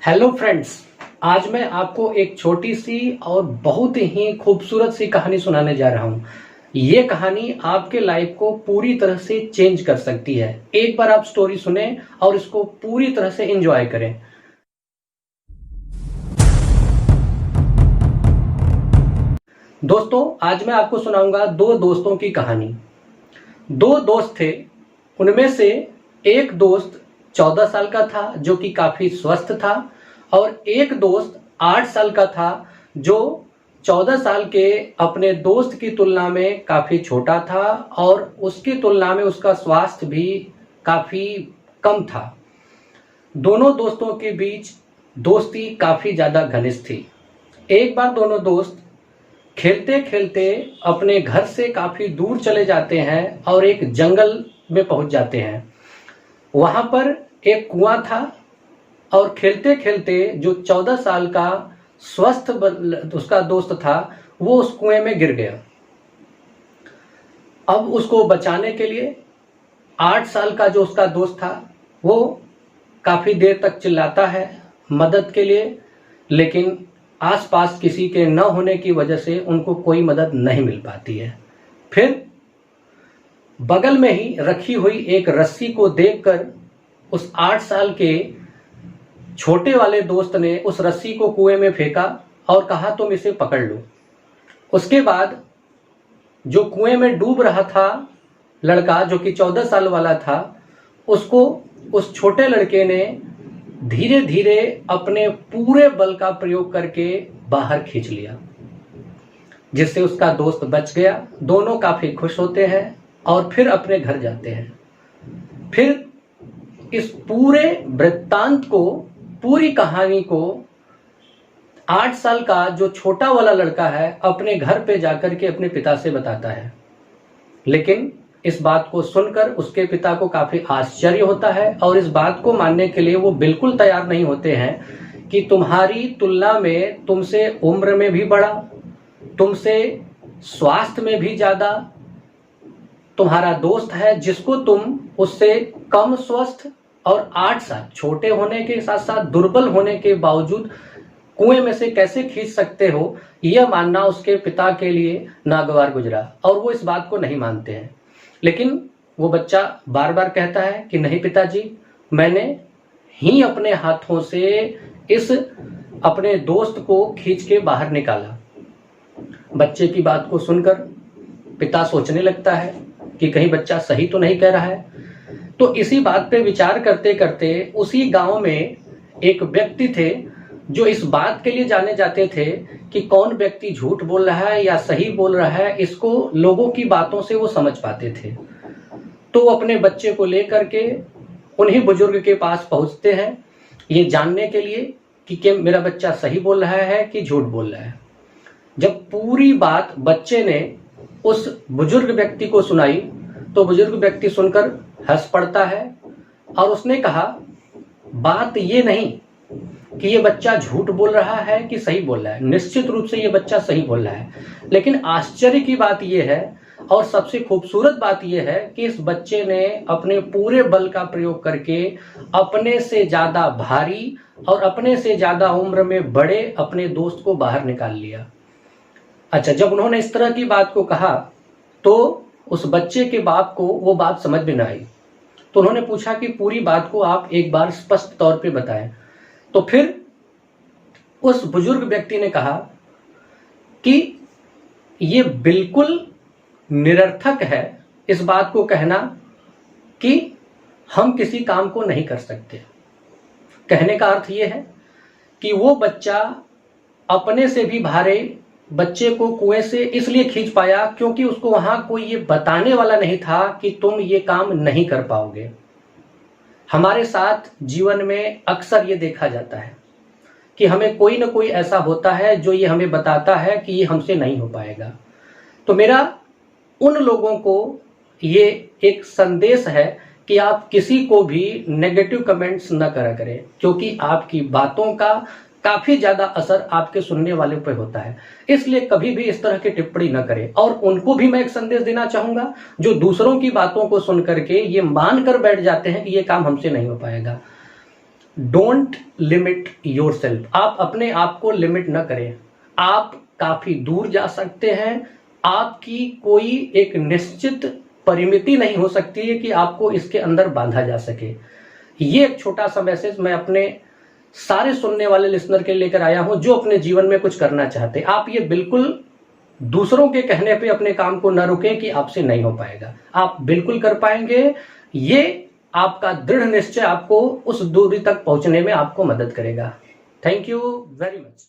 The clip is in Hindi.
Hello friends. आज मैं आपको एक छोटी सी और बहुत ही खूबसूरत सी कहानी सुनाने जा रहा हूँ। ये कहानी आपके लाइफ को पूरी तरह से चेंज कर सकती है। एक बार आप स्टोरी सुने और इसको पूरी तरह से एंजॉय करें। दोस्तों, आज मैं आपको सुनाऊंगा दो दोस्तों की कहानी। दो दोस्त थे, उनमें से एक दोस्त 14 साल का था जो कि काफी स्वस्थ था, और एक दोस्त 8 साल का था जो 14 साल के अपने दोस्त की तुलना में काफी छोटा था, और उसकी तुलना में उसका स्वास्थ्य भी काफी कम था। दोनों दोस्तों के बीच दोस्ती काफी ज्यादा घनिष्ठ थी। एक बार दोनों दोस्त खेलते खेलते अपने घर से काफी दूर चले जाते हैं और एक जंगल में पहुंच जाते हैं। वहां पर एक कुआं था, और खेलते खेलते जो 14 साल का स्वस्थ उसका दोस्त था वो उस कुएं में गिर गया। अब उसको बचाने के लिए 8 साल का जो उसका दोस्त था वो काफी देर तक चिल्लाता है मदद के लिए, लेकिन आसपास किसी के न होने की वजह से उनको कोई मदद नहीं मिल पाती है। फिर बगल में ही रखी हुई एक रस्सी को देखकर उस 8 साल के छोटे वाले दोस्त ने उस रस्सी को कुएं में फेंका और कहा तुम इसे पकड़ लो। उसके बाद जो कुएं में डूब रहा था लड़का, जो कि 14 साल वाला था, उसको उस छोटे लड़के ने धीरे धीरे अपने पूरे बल का प्रयोग करके बाहर खींच लिया, जिससे उसका दोस्त बच गया। दोनों काफी खुश होते हैं और फिर अपने घर जाते हैं। फिर इस पूरे वृत्तांत को, पूरी कहानी को 8 साल का जो छोटा वाला लड़का है अपने घर पे जाकर के अपने पिता से बताता है, लेकिन इस बात को सुनकर उसके पिता को काफी आश्चर्य होता है और इस बात को मानने के लिए वो बिल्कुल तैयार नहीं होते हैं कि तुम्हारी तुलना में, तुमसे उम्र में भी बड़ा, तुमसे स्वास्थ्य में भी ज्यादा तुम्हारा दोस्त है, जिसको तुम उससे कम स्वस्थ और 8 साल छोटे होने के साथ साथ दुर्बल होने के बावजूद कुएं में से कैसे खींच सकते हो, यह मानना उसके पिता के लिए नागवार गुजरा, और वो इस बात को नहीं मानते हैं। लेकिन वो बच्चा बार बार कहता है कि नहीं पिताजी, मैंने ही अपने हाथों से इस अपने दोस्त को खींच के बाहर निकाला। बच्चे की बात को सुनकर पिता सोचने लगता है कि कहीं बच्चा सही तो नहीं कह रहा है। तो इसी बात पे विचार करते करते उसी गांव में एक व्यक्ति थे जो इस बात के लिए जाने जाते थे कि कौन व्यक्ति झूठ बोल रहा है या सही बोल रहा है, इसको लोगों की बातों से वो समझ पाते थे। तो वो अपने बच्चे को लेकर के उन्हीं बुजुर्ग के पास पहुंचते हैं ये जानने के लिए कि मेरा बच्चा सही बोल रहा है कि झूठ बोल रहा है। जब पूरी बात बच्चे ने उस बुजुर्ग व्यक्ति को सुनाई तो बुजुर्ग व्यक्ति सुनकर हंस पड़ता है और उसने कहा, बात ये नहीं कि ये बच्चा झूठ बोल रहा है कि सही बोल रहा है, निश्चित रूप से ये बच्चा सही बोल रहा है, लेकिन आश्चर्य की बात ये है और सबसे खूबसूरत बात ये है कि इस बच्चे ने अपने पूरे बल का प्रयोग करके अपने से ज्यादा भारी और अपने से ज्यादा उम्र में बड़े अपने दोस्त को बाहर निकाल लिया। अच्छा, जब उन्होंने इस तरह की बात को कहा तो उस बच्चे के बाप को वो बात समझ में न आई। तो उन्होंने पूछा कि पूरी बात को आप एक बार स्पष्ट तौर पे बताएं। तो फिर उस बुजुर्ग व्यक्ति ने कहा कि ये बिल्कुल निरर्थक है इस बात को कहना कि हम किसी काम को नहीं कर सकते। कहने का अर्थ ये है कि वो बच्चा अपने से भी भारे बच्चे को कुएं से इसलिए खींच पाया क्योंकि उसको वहां कोई ये बताने वाला नहीं था कि तुम ये काम नहीं कर पाओगे। हमारे साथ जीवन में अक्सर ये देखा जाता है कि हमें कोई ना कोई ऐसा होता है जो ये हमें बताता है कि ये हमसे नहीं हो पाएगा। तो मेरा उन लोगों को ये एक संदेश है कि आप किसी को भी नेगेटिव कमेंट्स न करा करें, क्योंकि आपकी बातों का काफी ज्यादा असर आपके सुनने वाले पर होता है। इसलिए कभी भी इस तरह की टिप्पणी न करें। और उनको भी मैं एक संदेश देना चाहूंगा जो दूसरों की बातों को सुन करके ये मान कर बैठ जाते हैं कि ये काम हमसे नहीं हो पाएगा। Don't limit yourself. आप अपने आप को लिमिट न करें। आप काफी दूर जा सकते हैं। आपकी कोई एक निश्चित परिमिति नहीं हो सकती है कि आपको इसके अंदर बांधा जा सके। ये एक छोटा सा मैसेज मैं अपने सारे सुनने वाले लिसनर के लेकर आया हूं जो अपने जीवन में कुछ करना चाहते। आप ये बिल्कुल दूसरों के कहने पे अपने काम को न रुकें कि आपसे नहीं हो पाएगा। आप बिल्कुल कर पाएंगे। ये आपका दृढ़ निश्चय आपको उस दूरी तक पहुंचने में आपको मदद करेगा। Thank you very much.